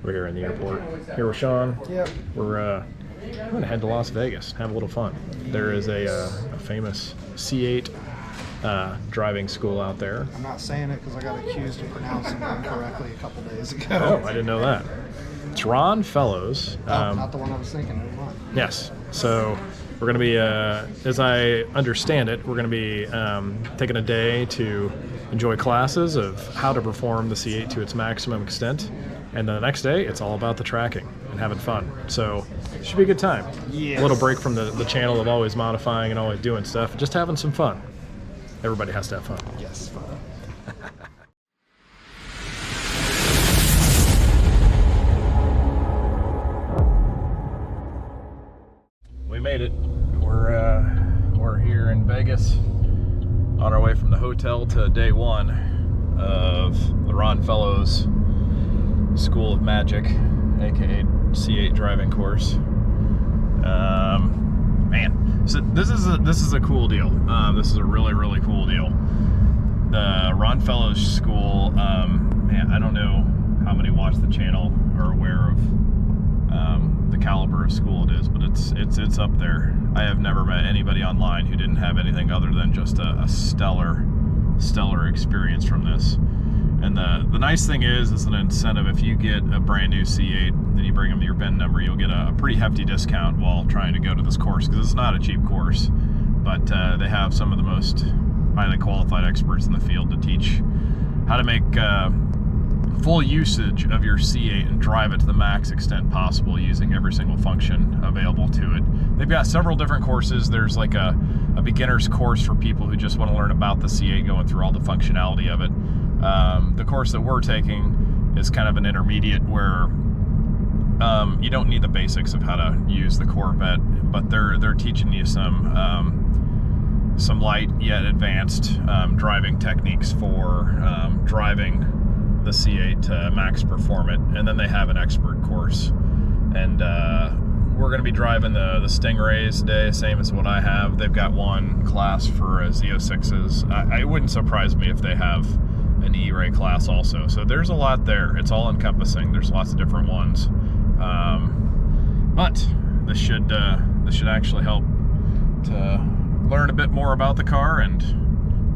We're here in the airport. Here with Sean. Yep. We're going to head to Las Vegas, have a little fun. There is a famous C8 driving school out there. I'm not saying it because I got accused of pronouncing it incorrectly a couple days ago. Oh, I didn't know that. It's Ron Fellows. Not the one I was thinking. Never mind. Yes. So we're going to be, as I understand it, we're going to be taking a day to enjoy classes of how to perform the C8 to its maximum extent. And then the next day, it's all about the tracking and having fun. So it should be a good time. Yes. A little break from the channel of always modifying and always doing stuff. Just having some fun. Everybody has to have fun. Yes, fun. We made it. We're here in Vegas on our way from the hotel to day one of the Ron Fellows School of Magic, aka C8 driving course. Man, so this is a cool deal. This is a really cool deal. The Ron Fellows School. Man, I don't know how many watch the channel are aware of the caliber of school it is, but it's up there. I have never met anybody online who didn't have anything other than just a stellar experience from this. And the nice thing is an incentive. If you get a brand new C8 and you bring them your VIN number, you'll get a pretty hefty discount while trying to go to this course, because it's not a cheap course, but they have some of the most highly qualified experts in the field to teach how to make full usage of your C8 and drive it to the max extent possible using every single function available to it. They've got several different courses. There's like a beginner's course for people who just want to learn about the C8, going through all the functionality of it. The course that we're taking is kind of an intermediate where you don't need the basics of how to use the Corvette, but they're teaching you some light yet advanced driving techniques for driving the C8 to max performance. And then they have an expert course, and we're going to be driving the Stingrays today, same as what I have. They've got one class for Z06s. It wouldn't surprise me if they have an E-Ray class also. So there's a lot there. It's all encompassing. There's lots of different ones. But this should actually help to learn a bit more about the car and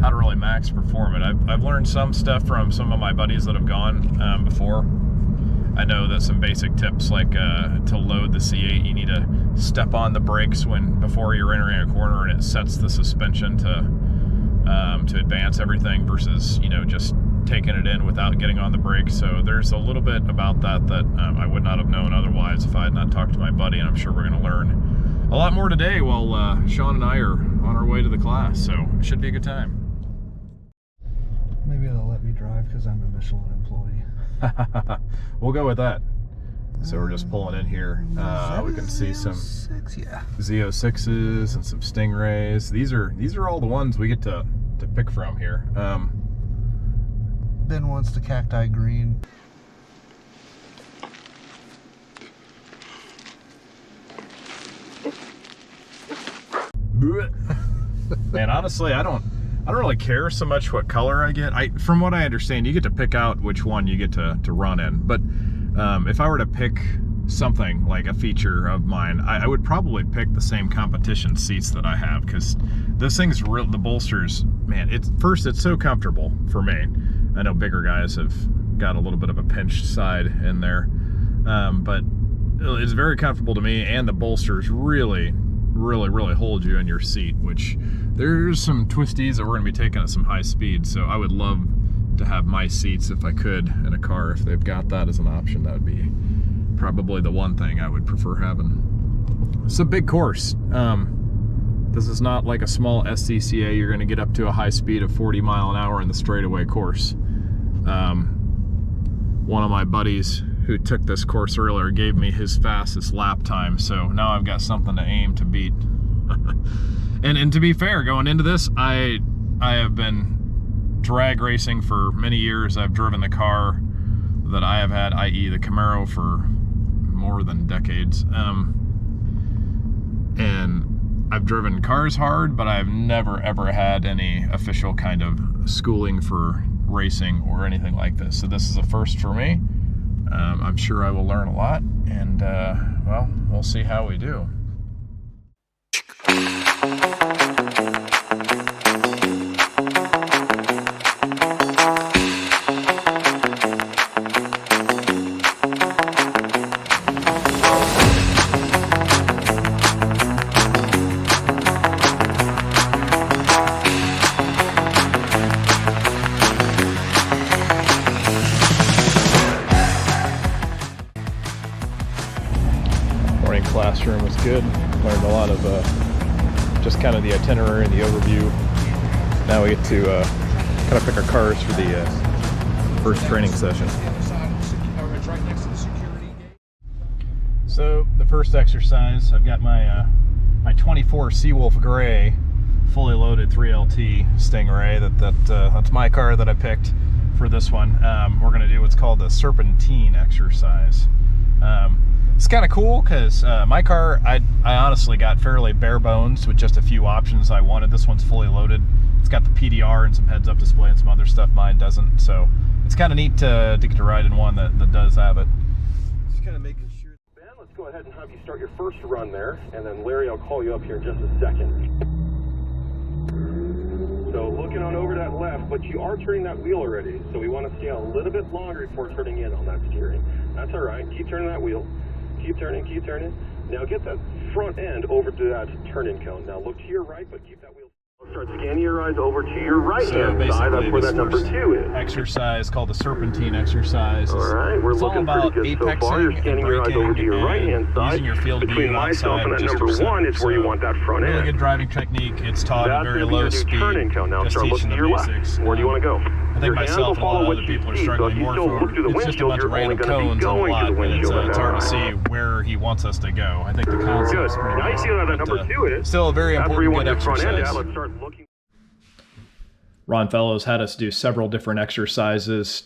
how to really max perform it. I've learned some stuff from some of my buddies that have gone before. I know that some basic tips, like to load the C8, you need to step on the brakes before you're entering a corner, and it sets the suspension to advance everything, versus just taking it in without getting on the brakes. So there's a little bit about that I would not have known otherwise if I had not talked to my buddy, and I'm sure we're going to learn a lot more today while Sean and I are on our way to the class. So it should be a good time. Maybe they'll let me drive because I'm a Michelin employee. We'll go with that. So we're just pulling in here. We can see some Z06s and some Stingrays. These are all the ones we get to pick from here. Ben wants the cacti green. Man, honestly, I don't really care so much what color I get. From what I understand, you get to pick out which one you get to run in. But if I were to pick something like a feature of mine, I would probably pick the same competition seats that I have, because this thing's real. The bolsters, man, it's so comfortable for me. I know bigger guys have got a little bit of a pinched side in there, but it's very comfortable to me, and the bolsters really hold you in your seat, which there's some twisties that we're going to be taking at some high speed. So I would love to have my seats, if I could, in a car. If they've got that as an option, that would be probably the one thing I would prefer having. It's a big course. This is not like a small SCCA. You're going to get up to a high speed of 40 mile an hour in the straightaway course. One of my buddies who took this course earlier gave me his fastest lap time, so now I've got something to aim to beat. and to be fair, going into this, I have been drag racing for many years. I've driven the car that I have had, i.e. the Camaro, for more than decades. And I've driven cars hard, but I've never ever had any official kind of schooling for racing or anything like this. So this is a first for me. I'm sure I will learn a lot, and well, we'll see how we do. Classroom was good. Learned a lot of just kind of the itinerary and the overview. Now we get to kind of pick our cars for the first training session. So the first exercise, I've got my my 24 Seawolf Gray fully loaded 3LT Stingray. That's my car that I picked for this one. We're going to do what's called the Serpentine Exercise. It's kind of cool because my car, I honestly got fairly bare bones with just a few options I wanted. This one's fully loaded. It's got the PDR and some heads-up display and some other stuff. Mine doesn't, so it's kind of neat to get to ride in one that does have it. Just kind of making sure. Ben, let's go ahead and have you start your first run there, and then Larry, I'll call you up here in just a second. So looking on over that left, but you are turning that wheel already, so we want to stay a little bit longer before turning in on that steering. That's all right. Keep turning that wheel. Keep turning, keep turning. Now get that front end over to that turn-in cone. Now look to your right, but keep that wheel. Start scanning your eyes over to your right-hand side. That's where that number 2 is. Exercise called the Serpentine Exercise. All right, we're looking pretty good so far. You're scanning your eyes over to your right-hand side. Using your field of Between view myself and that number 1 is where you want that front end. Really good driving technique. It's taught at very low speed. Now Just start looking teaching to the your left. basics. Where do you want to go? I think myself and a lot of other people are struggling more for it's just a bunch of random cones on a lot, and it's hard to see where he wants us to go. I think the concept's pretty Now you see that number 2 is. still a very important good exercise. Let's start looking. Ron Fellows had us do several different exercises.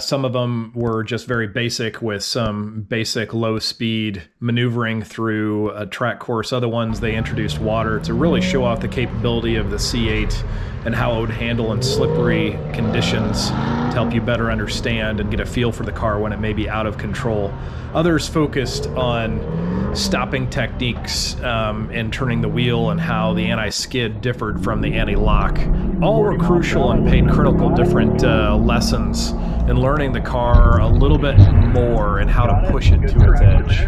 Some of them were just very basic with some basic low speed maneuvering through a track course. Other ones, they introduced water to really show off the capability of the C8 and how it would handle in slippery conditions to help you better understand and get a feel for the car when it may be out of control. Others focused on stopping techniques and turning the wheel and how the anti-skid differed from the anti-lock. All were crucial and paid critical different lessons in learning the car a little bit more and how to push it to its edge.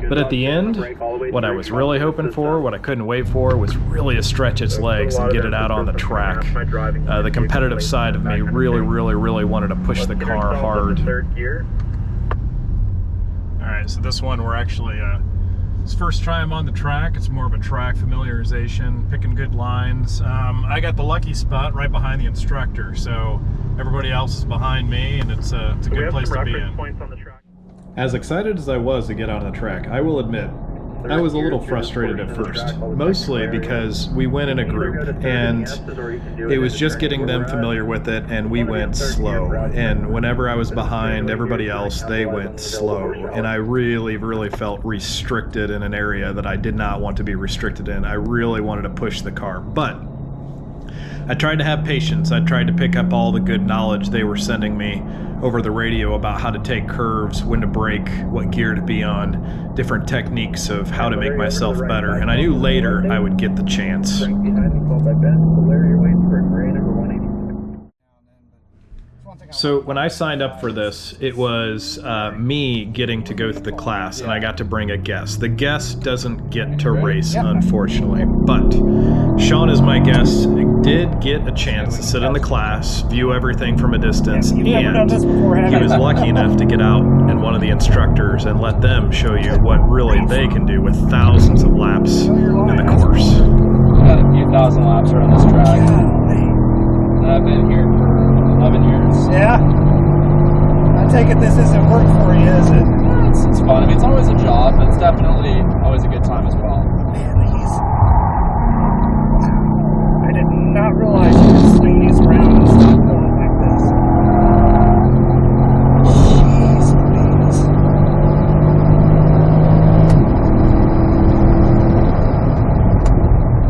But at the end, what I was really hoping for, what I couldn't wait for, was really to stretch its legs and get it out on the track. The competitive side of me really wanted to push the car hard. Alright, so this one we're actually, it's first time on the track. It's more of a track familiarization, picking good lines. I got the lucky spot right behind the instructor, so everybody else is behind me, and it's a good place to be in. As excited as I was to get on the track, I will admit, I was a little frustrated at first, mostly because we went in a group, and it was just getting them familiar with it, and we went slow. And whenever I was behind everybody else, they went slow. And I really felt restricted in an area that I did not want to be restricted in. I really wanted to push the car, but I tried to have patience. I tried to pick up all the good knowledge they were sending me over the radio about how to take curves, when to brake, what gear to be on, different techniques of how to make myself better. And I knew later I would get the chance. So when I signed up for this, it was me getting to go through the class, and I got to bring a guest. The guest doesn't get to race, unfortunately, but Sean is my guest. I did get a chance to sit in the class, view everything from a distance, and he was lucky enough to get out and one of the instructors and let them show you what really they can do with thousands of laps in the course. We've got a few thousand laps around this track. I've been here for 11 years. Yeah? I take it this isn't work for you, is it? It's fun. I mean, it's always a job, but it's definitely always a good time as well. Man, I did not realize you could swing these around and stop going like this. Jeez Louise.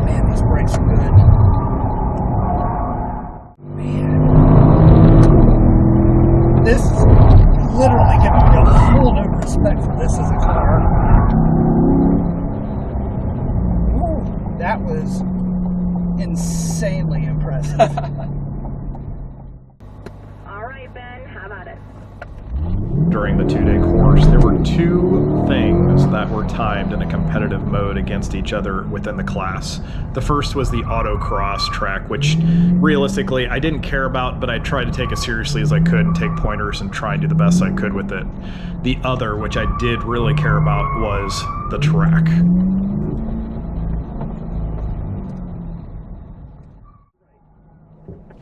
Man, these brakes are good. Man. This is literally giving me impressive. All right, Ben, how about it? During the 2-day course, there were 2 things that were timed in a competitive mode against each other within the class. The first was the autocross track, which realistically I didn't care about, but I tried to take as seriously as I could and take pointers and try and do the best I could with it. The other, which I did really care about, was the track.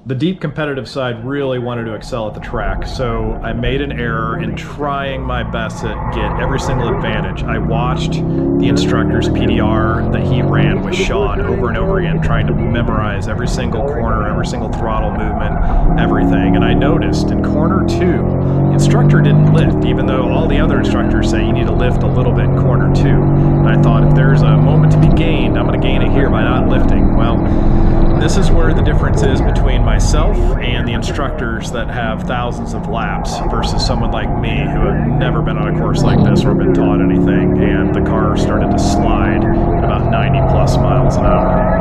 The deep competitive side really wanted to excel at the track, so I made an error in trying my best to get every single advantage. I watched the instructor's PDR that he ran with Sean over and over again, trying to memorize every single corner, every single throttle movement, everything. And I noticed in corner 2, the instructor didn't lift, even though all the other instructors say you need to lift a little bit in corner 2. And I thought, if there's a moment to be gained, I'm going to gain it here by not lifting. Well, this is where the difference is between myself and the instructors that have thousands of laps versus someone like me who have never been on a course like this or been taught anything, and the car started to slide at about 90 plus miles an hour.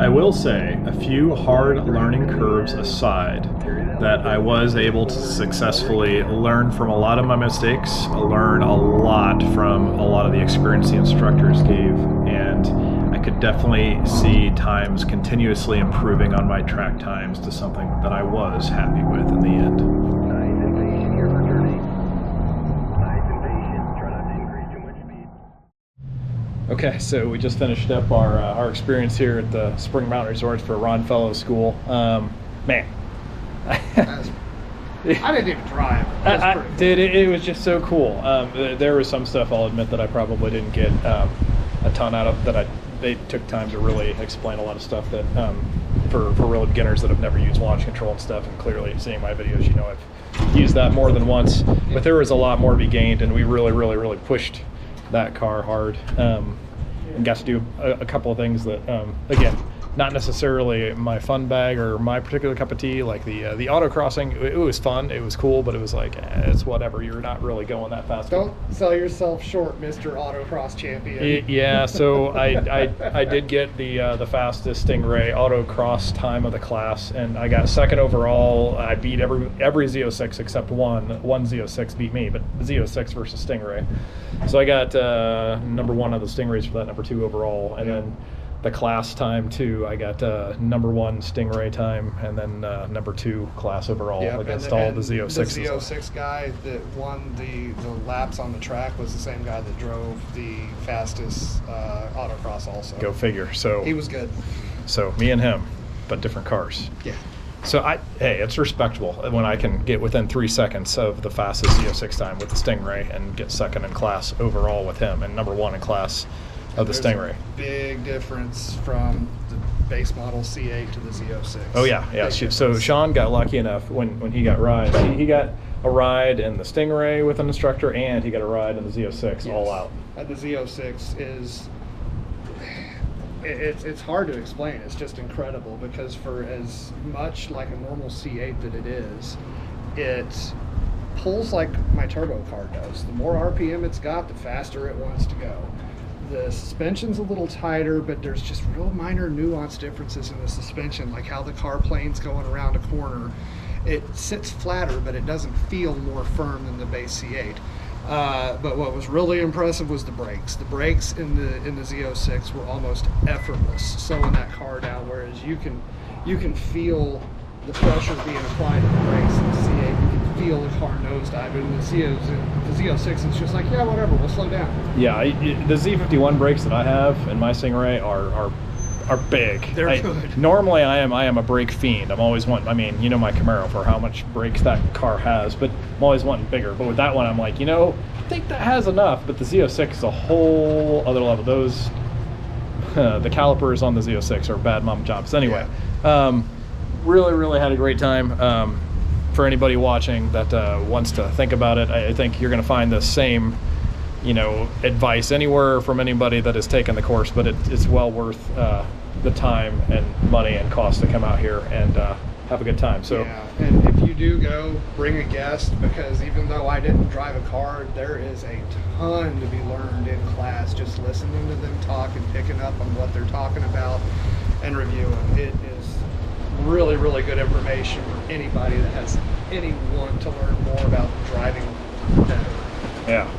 I will say, a few hard learning curves aside, that I was able to successfully learn from a lot of my mistakes, learn a lot from a lot of the experience the instructors gave, and I could definitely see times continuously improving on my track times to something that I was happy with in the end. Nice and patient here for turning. Nice and patient. Try not to increase too much speed. Okay, so we just finished up our experience here at the Spring Mountain Resorts for Ron Fellows School. Man. I didn't even drive. It was just so cool. There was some stuff, I'll admit, that I probably didn't get a ton out of, they took time to really explain a lot of stuff that for real beginners that have never used launch control and stuff, and clearly seeing my videos, you know I've used that more than once, but there was a lot more to be gained, and we really pushed that car hard, and got to do a couple of things that, again, not necessarily my fun bag or my particular cup of tea. Like the autocrossing, it was fun, it was cool, but it was like, it's whatever, you're not really going that fast. Don't sell yourself short, Mr. Autocross Champion. Yeah, so I did get the fastest Stingray autocross time of the class, and I got second overall. I beat every Z06 except one Z06 beat me, but the Z06 versus Stingray. So I got number 1 of the Stingrays for that, number 2 overall, and then the class time too, I got number 1 Stingray time, and then number 2 class overall against all the Z06s. The Z06 guy that won the laps on the track was the same guy that drove the fastest autocross also. Go figure. So he was good. So me and him, but different cars. Yeah. So hey, it's respectable when I can get within 3 seconds of the fastest Z06 time with the Stingray and get second in class overall with him, and number 1 in class of the Stingray. Big difference from the base model C8 to the Z06. Oh yeah. So Sean got lucky enough when he got rides. He got a ride in the Stingray with an instructor, and he got a ride in the Z06 all out. And the Z06 is, it's hard to explain. It's just incredible, because for as much like a normal C8 that it is, it pulls like my turbo car does. The more RPM it's got, the faster it wants to go. The suspension's a little tighter, but there's just real minor nuance differences in the suspension, like how the car plane's going around a corner. It sits flatter, but it doesn't feel more firm than the base C8. But what was really impressive was the brakes. The brakes in the Z06 were almost effortless, slowing that car down, whereas you can feel the pressure being applied to the brakes in the C8. You can feel the car nosedive. In the Z06, it's just like, yeah, whatever, we'll slow down. Yeah, the Z51 brakes that I have in my Stingray are big. They're good. Normally, I am a brake fiend. I'm always wanting. I mean, you know my Camaro for how much brakes that car has, but I'm always wanting bigger. But with that one, I'm like, I think that has enough. But the Z06 is a whole other level. Those the calipers on the Z06 are bad mom jobs. Anyway, really had a great time. For anybody watching that wants to think about it, I think you're going to find the same, advice anywhere from anybody that has taken the course, but it's well worth the time and money and cost to come out here and have a good time. So yeah, and if you do go, bring a guest, because even though I didn't drive a car, there is a ton to be learned in class just listening to them talk and picking up on what they're talking about and reviewing. It is really, really good information for anybody that has any want to learn more about driving better. yeah.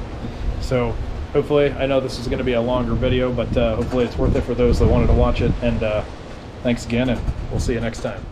So hopefully, I know this is going to be a longer video, but hopefully it's worth it for those that wanted to watch it. And thanks again, and we'll see you next time.